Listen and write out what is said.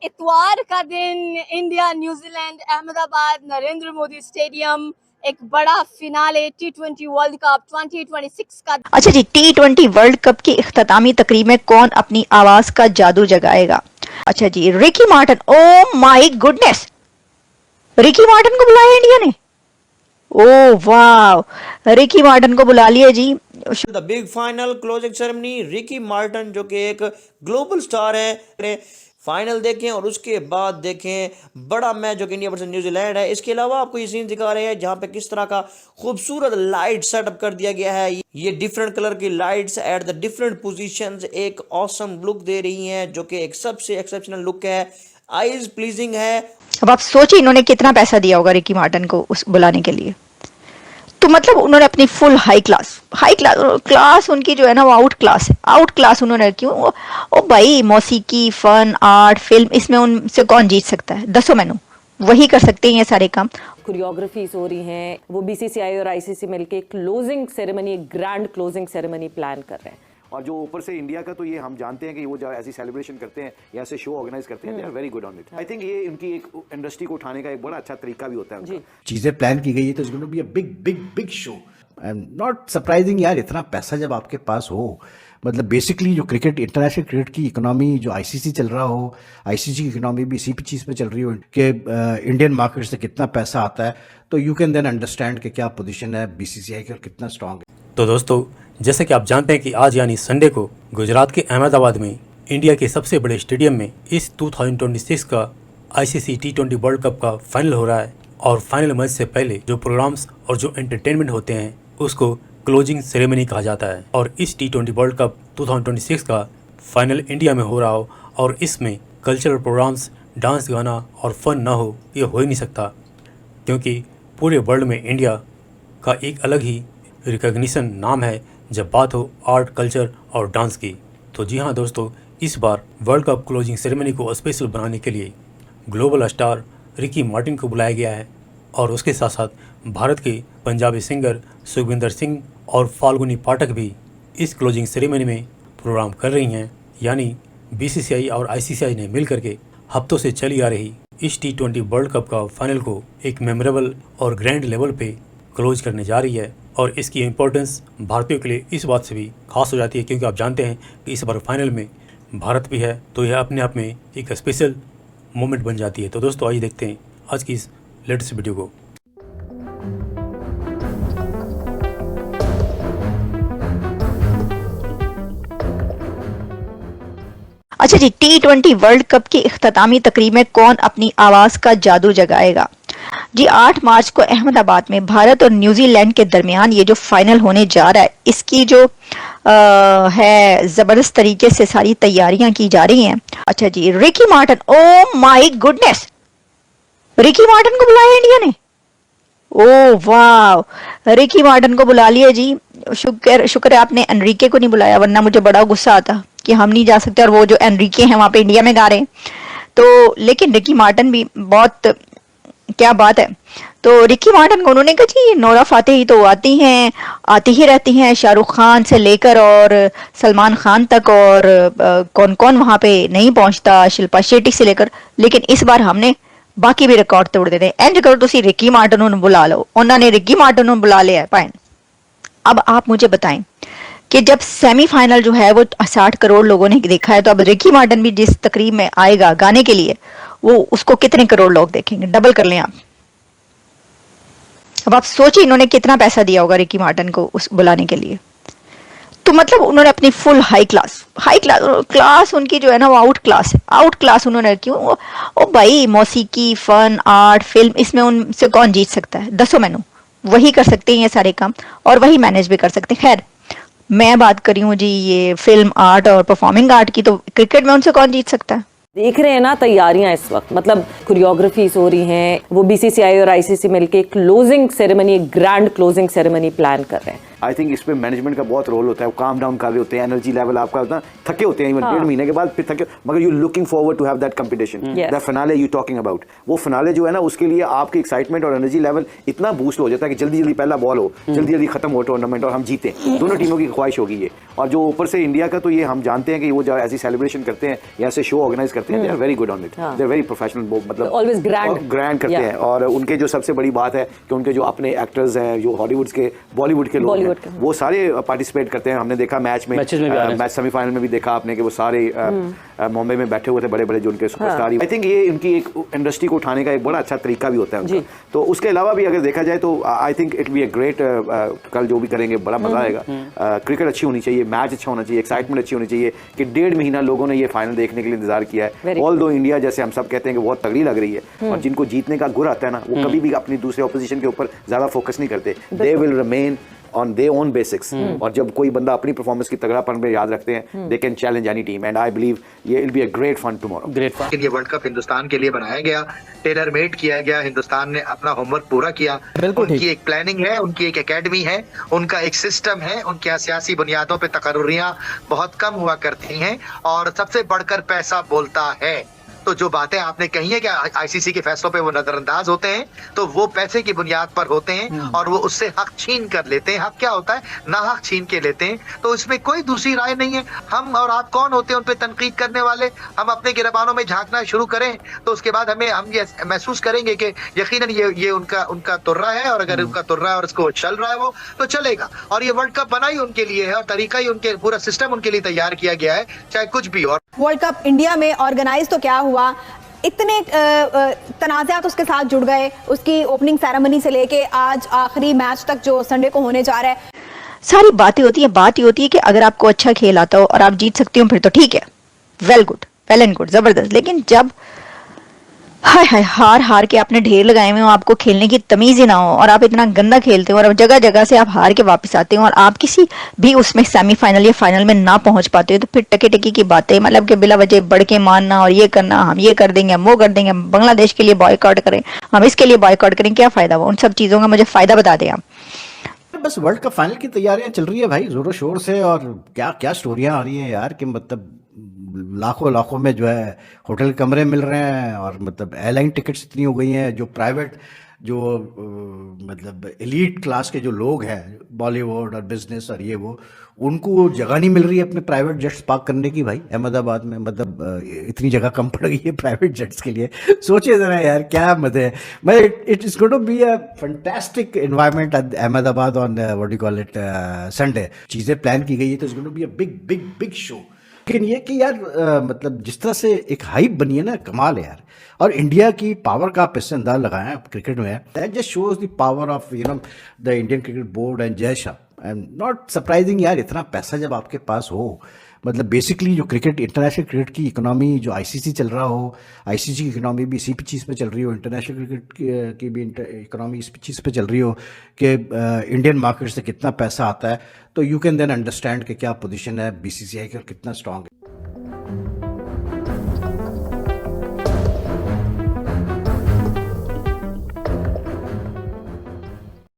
इतवार का दिन India New Zealand Ahmedabad Narendra Modi stadium एक बड़ा फिनाले T20 वर्ल्ड कप 2026 का। अच्छा जी, T20 वर्ल्ड कप की इख्तितामी तकरीब में कौन अपनी आवाज का जादू जगाएगा? अच्छा जी, Ricky Martin. Oh my goodness, Ricky Martin को बुलाया इंडिया ने। ओ वाह, रिकी मार्टिन को बुला लिया जी। The big final closing ceremony, Ricky Martin जो कि एक ग्लोबल स्टार है, फाइनल देखें और उसके बाद देखें बड़ा मैच जो कि इंडिया वर्सेस न्यूजीलैंड है। इसके अलावा आपको ये सीन दिखा रहे हैं जहां पे किस तरह का खूबसूरत लाइट सेटअप कर दिया गया है। ये डिफरेंट कलर की lights at the different positions एक ऑसम लुक दे रही हैं, जो कि एक सबसे एक्सेप्शनल लुक है, आईज प्लीजिंग है। अब आप सोचिए इन्होंने कितना पैसा दिया होगा रिकी मार्टिन को उस बुलाने के लिए। तो मतलब उन्होंने अपनी फुल हाई क्लास उनकी जो है ना वो आउट क्लास है, आउट क्लास उन्होंने क्यों। ओ भाई, मौसीकी, फन, आर्ट, फिल्म, इसमें उनसे कौन जीत सकता है? दसो मैनू, वही कर सकते हैं ये सारे काम। कोरियोग्राफीज हो रही हैं, वो बीसीसीआई और आईसीसी मिलके क्लोजिंग सेरेमनी, एक ग्रैंड क्लोजिंग सेरेमनी प्लान कर रहे हैं। और जो ऊपर से इंडिया का, तो ये हम जानते हैं कि वो जो ऐसी सेलिब्रेशन करते हैं या ऐसे शो ऑर्गेनाइज करते हैं, they are very good on it. I think ये उनकी एक इंडस्ट्री को उठाने का एक बड़ा अच्छा तरीका भी होता है उनका। चीजें प्लान की गई है तो it's going to be a big big big show. I am not surprising यार, इतना पैसा जब आपके पास हो, मतलब बेसिकली जो क्रिकेट, इंटरनेशनल क्रिकेट की इकोनॉमी जो आईसीसी चल रहा हो, आईसीसी की इकोनॉमी भी इसी चीज़ पे चल रही हो कि इंडियन मार्केट से कितना पैसा आता है, तो यू कैन देन अंडरस्टैंड कि क्या पोजीशन है बीसीसीआई की और कितना स्ट्रांग है। तो दोस्तों, जैसे कि आप जानते हैं कि आज यानी संडे को गुजरात के अहमदाबाद में इंडिया के सबसे बड़े स्टेडियम में इस 2026 का आईसीसी T20 वर्ल्ड कप का फाइनल हो रहा है। और फाइनल मैच से पहले जो प्रोग्राम्स और जो एंटरटेनमेंट होते हैं उसको क्लोजिंग सेरेमनी कहा जाता है। और इस T20 वर्ल्ड कप 2026 का फाइनल इंडिया में हो रहा हो और इसमें कल्चरल प्रोग्राम्स, डांस, गाना और फन ना हो, ये हो ही नहीं सकता, क्योंकि पूरे वर्ल्ड में इंडिया का एक अलग ही रिकॉग्निशन नाम है जब बात हो आर्ट, कल्चर और डांस की। तो जी हाँ दोस्तों, इस बार वर्ल्ड कप क्लोजिंग सेरेमनी को स्पेशल बनाने के लिए ग्लोबल स्टार रिकी मार्टिन को बुलाया गया है और उसके साथ साथ भारत के पंजाबी सिंगर सुखविंदर सिंह और फाल्गुनी पाठक भी इस क्लोजिंग सेरेमनी में प्रोग्राम कर रही हैं। यानी बीसीसीआई और आईसीसीआई ने मिल करके हफ्तों से चली आ रही इस T20 वर्ल्ड कप का फाइनल को एक मेमोरेबल और ग्रैंड लेवल पे क्लोज करने जा रही है। और इसकी इम्पोर्टेंस भारतीयों के लिए इस बात से भी खास हो जाती है, क्योंकि आप जानते हैं कि इस बार फाइनल में भारत भी है, तो यह अपने आप में एक स्पेशल मोमेंट बन जाती है। तो दोस्तों, आइए देखते हैं आज की इस लेटेस्ट वीडियो को। अच्छा जी, T20 वर्ल्ड कप की इख्तितामी तकरीब में कौन अपनी आवाज का जादू जगाएगा? जी, 8 मार्च को अहमदाबाद में भारत और न्यूजीलैंड के दरमियान ये जो फाइनल होने जा रहा है, इसकी जो है जबरदस्त तरीके से सारी तैयारियां की जा रही हैं। अच्छा जी, Ricky Martin. Oh my goodness, Ricky Martin को बुलाया इंडिया ने। ओ वाह, रिकी मार्टिन को बुला लिया जी। शुक्र है आपने एनरिके को नहीं बुलाया, वरना मुझे बड़ा गुस्सा आता कि हम नहीं जा सकते और वो जो एनरिके हैं वहां पे इंडिया में गा रहे हैं। तो लेकिन रिकी मार्टिन भी बहुत, क्या बात है। तो रिकी मार्टिन को उन्होंने कहा जी नोरा फातेही तो आती ही रहती हैं, शाहरुख खान से लेकर और सलमान खान तक, और कौन कौन वहां पे नहीं पहुंचता, शिल्पा शेट्टी से लेकर। लेकिन इस बार हमने बाकी भी रिकॉर्ड तोड़ देते हैं। इंज करो तुसी रिकी मार्टिन ਨੂੰ बुला लो, उन्होंने रिकी मार्टिन ਨੂੰ बुला लिया है। अब आप मुझे बताएं कि जब सेमीफाइनल जो है वो 60 करोड़ लोगों ने देखा है, तो अब रिकी मार्टिन भी जिस तकरीब में आएगा गाने के लिए, वो उसको कितने करोड़ लोग देखेंगे? डबल कर लें आप। अब आप सोचिए इन्होंने कितना पैसा दिया होगा रिकी मार्टिन को उस बुलाने के लिए। तो मतलब उन्होंने अपनी फुल हाई क्लास उनकी जो है ना वो आउट क्लास उन्होंने क्यों। ओ भाई, मौसीकी, फन, आर्ट, फिल्म, इसमें उनसे कौन जीत सकता है? दसो मैनू, वही कर सकते हैं ये सारे काम और वही मैनेज भी कर सकते हैं। खैर, मैं बात करी हूँ जी ये फिल्म आर्ट और परफॉर्मिंग आर्ट की, तो क्रिकेट में उनसे कौन जीत सकता है? देख रहे हैं ना तैयारियां इस वक्त, मतलब कोरियोग्राफीज हो रही हैं, वो बीसीसीआई और आईसीसी मिलके क्लोजिंग सेरेमनी, एक ग्रैंड क्लोजिंग सेरेमनी प्लान कर रहे हैं। आई थिंक इस पे मैनेजमेंट का बहुत रोल होता है, वो काम डाउन कर रहे होते हैं, एनर्जी लेवल आपका होता थके होते हैं, इवन 1.5 महीने के बाद फिर थके, मगर you looking forward to have that competition, that finale you talking about. वो फिनाले जो है ना, उसके लिए आपकी एक्साइटमेंट और एनर्जी लेवल इतना बूस्ट हो जाता है कि जल्दी जल्दी पहला बॉल हो, जल्दी जल्दी खत्म हो टूर्नामेंट और हम जीते। दोनों टीमों की ख्वाहिश होगी ये। और जो ऊपर से इंडिया का, तो ये हम जानते हैं कि वो जो ऐसी सेलिब्रेशन करते हैं या ऐसे शो ऑर्गेनाइज करते हैं, they are very good on it, they are very professional, मतलब ऑलवेज ग्रैंड करते हैं। और उनके जो सबसे बड़ी बात है कि उनके जो अपने एक्टर्स हैं, जो हॉलीवुड के, बॉलीवुड के लोग हैं, वो सारे पार्टिसिपेट करते हैं। हमने देखा मैच सेमीफाइनल में भी देखा आपने कि वो सारे मुंबई में बैठे हुए थे, बड़े बड़े जो उनके सुपरस्टार। आई थिंक ये इनकी एक इंडस्ट्री को उठाने का एक बड़ा अच्छा तरीका भी होता है उनका। तो उसके अलावा भी अगर देखा जाए तो I think it be a great, कल जो भी करेंगे बड़ा मजा आएगा। क्रिकेट अच्छी होनी चाहिए, मैच अच्छा होना चाहिए, एक्साइटमेंट अच्छी होनी चाहिए कि 1.5 महीना लोगों ने ये फाइनल देखने के लिए इंतजार किया है। ऑल दो इंडिया, जैसे हम सब कहते हैं कि बहुत तगड़ी लग रही है, और जिनको जीतने का गुर आता है ना, वो कभी भी अपनी दूसरे ऑपोजिशन के ऊपर ज्यादा फोकस नहीं करते, they will remain on their own basics। और जब कोई बंदा अपनी परफॉर्मेंस की तगड़ापन पे याद रखते हैं, they can challenge any team, and I believe ये will be a great fun tomorrow। ये वर्ल्ड कप हिंदुस्तान के लिए बनाया गया, टेलर मेड किया गया, हिंदुस्तान ने अपना होमवर्क पूरा किया। उनकी एक प्लानिंग है, उनकी एक एकेडमी है, उनका एक सिस्टम है, उनके यहाँ सियासी बुनियादों पे तकर्रुरियां बहुत कम हुआ करती हैं, और सबसे बढ़कर पैसा बोलता है। तो जो बातें आपने कही है कि आईसीसी के फैसलों पे वो नजरअंदाज होते हैं, तो वो पैसे की बुनियाद पर होते हैं, और वो उससे हक छीन कर लेते हैं। हक क्या होता है? ना हक छीन के लेते हैं। तो इसमें कोई दूसरी राय नहीं है। हम और आप कौन होते हैं उन पे तनकीद करने वाले? हम अपने गिरबानों में झांकना शुरू करें तो उसके बाद हम ये महसूस करेंगे कि यकीनन ये उनका तुर्रा है, और अगर उनका तुर्रा है और उसको चल रहा है वो, तो चलेगा। और ये वर्ल्ड कप बना ही उनके लिए है, और तरीका ही उनके, पूरा सिस्टम उनके लिए तैयार किया गया है, चाहे कुछ भी। और वर्ल्ड कप इंडिया में ऑर्गेनाइज तो क्या हुआ, इतने तनाज़ात उसके साथ जुड़ गए, उसकी ओपनिंग सेरेमनी से लेके आज आखिरी मैच तक जो संडे को होने जा रहा है। सारी बातें होती है, बात ये होती है कि अगर आपको अच्छा खेल आता हो और आप जीत सकते हो फिर तो ठीक है, well good, well and good, जबरदस्त। लेकिन जब हाय हाय हार के आपने ढेर लगाए हुए हो, आपको खेलने की तमीज ही ना हो, और आप इतना गंदा खेलते हो, और जगह जगह से आप हार के वापस आते हो, और आप किसी भी उसमें सेमीफाइनल या फाइनल में ना पहुंच पाते हो, तो फिर टके टकी की बातें, मतलब कि बिला वजह बढ़ के मानना और ये करना, हम ये कर देंगे, हम वो कर देंगे, हम बांग्लादेश के लिए बॉयकॉट करें, हम इसके लिए बॉयकॉट करें, क्या फायदा हुआ? उन सब चीजों का मुझे फायदा बता दें आप। बस वर्ल्ड कप फाइनल की तैयारियां चल रही है भाई जोरों शोर से, और क्या क्या स्टोरियां आ रही हैं यार, कि मतलब लाखों में जो है होटल कमरे मिल रहे हैं, और मतलब एयरलाइन टिकट्स इतनी हो गई हैं, जो प्राइवेट जो मतलब एलीट क्लास के जो लोग हैं, बॉलीवुड और बिजनेस और ये वो, उनको जगह नहीं मिल रही है अपने प्राइवेट जेट्स पार्क करने की भाई अहमदाबाद में। मतलब इतनी जगह कम पड़ गई है प्राइवेट जेट्स के लिए। सोचिए जरा यार, क्या मजे है। मैं it is going to be a fantastic environment at Ahmedabad on what you call it Sunday. चीज़ें प्लान की गई है, तो it's going to be a big big big show. लेकिन ये कि यार मतलब जिस तरह से एक हाइप बनी है ना, कमाल है यार। और इंडिया की पावर का आप इससे अंदाज लगाएं क्रिकेट में, that just shows the power of the Indian cricket board and Jay Shah. And not surprising यार, इतना पैसा जब आपके पास हो, मतलब बेसिकली जो क्रिकेट, इंटरनेशनल क्रिकेट की इकोनॉमी, जो आईसीसी चल रहा हो, आईसीसी की इकोनॉमी भी इसी चीज़ पे चल रही हो, इंटरनेशनल क्रिकेट की भी इकोनॉमी इस चीज़ पे चल रही हो कि इंडियन मार्केट से कितना पैसा आता है, तो यू कैन देन अंडरस्टैंड कि क्या पोजीशन है बीसीसीआई की और कितना स्ट्रांग है।